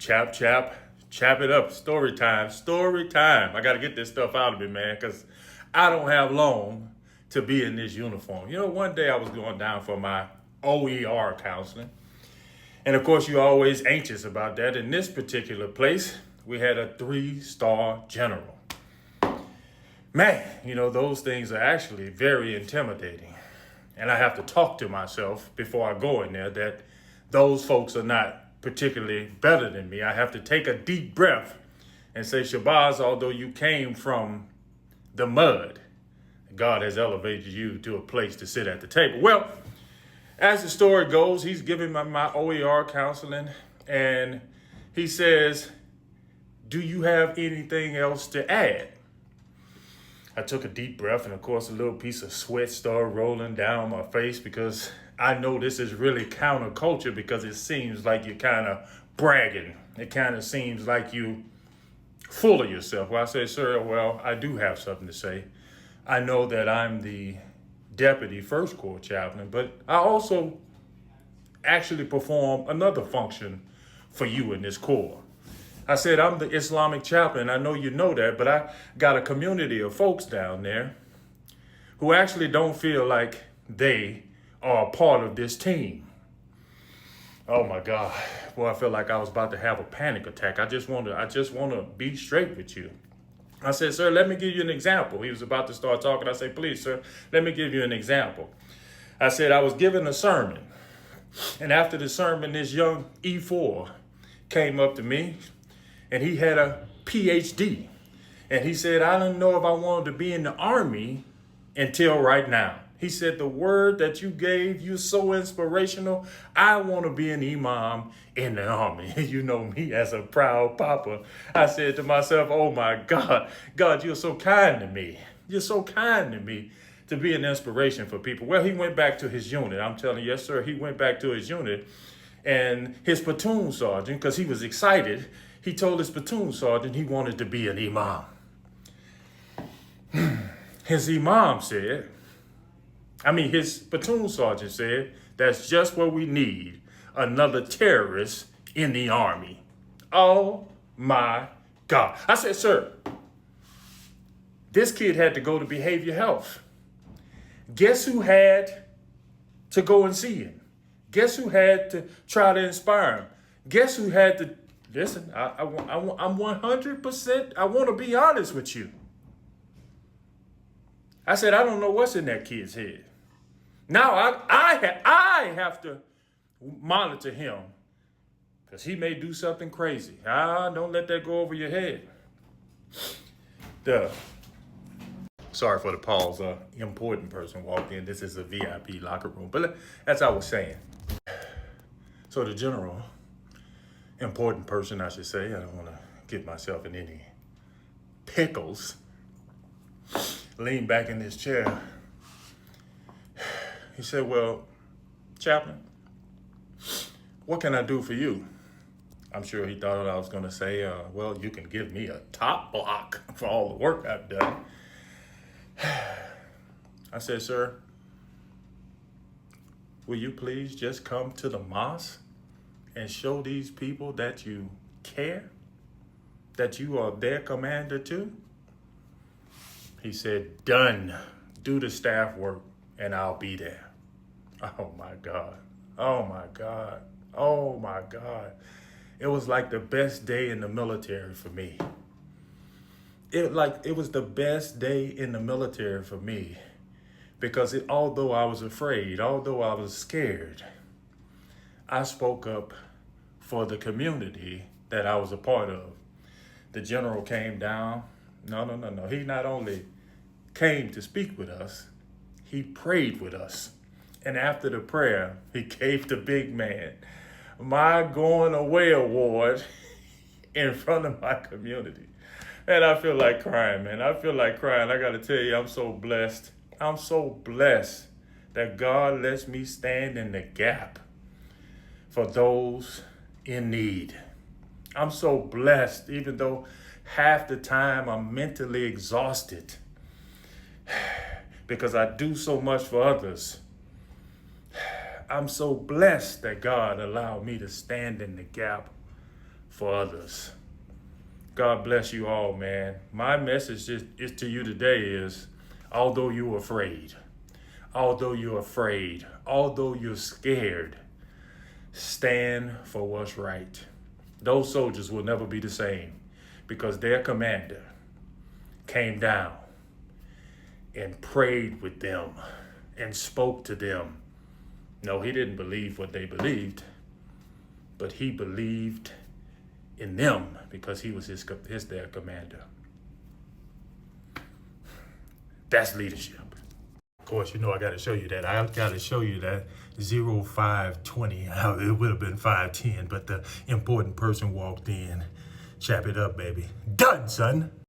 Chap it up. Story time, story time. I got to get this stuff out of me, man, because I don't have long to be in this uniform. You know, one day I was going down for my OER counseling. And of course, you're always anxious about that. In this particular place, we had a 3-star general. Man, you know, those things are actually very intimidating. And I have to talk to myself before I go in there that those folks are not particularly better than me. I have to take a deep breath and say, Shabazz, although you came from the mud, God has elevated you to a place to sit at the table. Well, as the story goes, he's giving my OER counseling, and he says, do you have anything else to add? I took a deep breath, and of course, a little piece of sweat started rolling down my face because I know this is really counterculture, because it seems like you're kind of bragging. It kind of seems like you full of yourself. Well, I said, sir, well, I do have something to say. I know that I'm the deputy first corps chaplain, but I also actually perform another function for you in this corps. I said, I'm the Islamic chaplain. I know you know that, but I got a community of folks down there who actually don't feel like they are a part of this team. Oh my God. Boy, I feel like I was about to have a panic attack. I just want to be straight with you. I said, sir, let me give you an example. He was about to start talking. I said, please, sir, let me give you an example. I said, I was giving a sermon. And after the sermon, this young E4 came up to me, and he had a PhD. And he said, I didn't know if I wanted to be in the Army until right now. He said, the word that you gave, you're so inspirational. I want to be an imam in the Army. You know me as a proud papa. I said to myself, oh my God, God, you're so kind to me. You're so kind to me to be an inspiration for people. Well, he went back to his unit. I'm telling you, yes, sir, he went back to his unit. And his platoon sergeant, because he was excited, he told his platoon sergeant he wanted to be an imam. His platoon sergeant said, that's just what we need, another terrorist in the Army. Oh my God. I said, sir, this kid had to go to behavior health. Guess who had to go and see him? Guess who had to try to inspire him? Guess who had to, listen, I'm 100%, I want to be honest with you. I said, I don't know what's in that kid's head. Now I have to monitor him because he may do something crazy. Don't let that go over your head. Sorry for the pause. Important person walked in. This is a VIP locker room. But as I was saying, so the general, important person, I should say, I don't want to get myself in any pickles, leaned back in his chair. He said, well, chaplain, what can I do for you? I'm sure he thought I was going to say, well, you can give me a top block for all the work I've done. I said, sir, will you please just come to the mosque and show these people that you care, that you are their commander too? He said, done. Do the staff work and I'll be there. Oh my God. Oh my God. Oh my God. It was like the best day in the military for me. It was the best day in the military for me because although I was afraid, although I was scared, I spoke up for the community that I was a part of. The general came down. No. He not only came to speak with us, he prayed with us. And after the prayer, he gave the big man my going away award in front of my community. And I feel like crying, man. I feel like crying. I got to tell you, I'm so blessed. I'm so blessed that God lets me stand in the gap for those in need. I'm so blessed, even though half the time I'm mentally exhausted because I do so much for others. I'm so blessed that God allowed me to stand in the gap for others. God bless you all, man. My message is to you today is, although you're afraid, although you're scared, stand for what's right. Those soldiers will never be the same because their commander came down and prayed with them and spoke to them. No, he didn't believe what they believed, but he believed in them because he was their commander. That's leadership. Of course, I got to show you that. I got to show you that 0520. It would have been 510, but the important person walked in. Chap it up, baby. Done, son.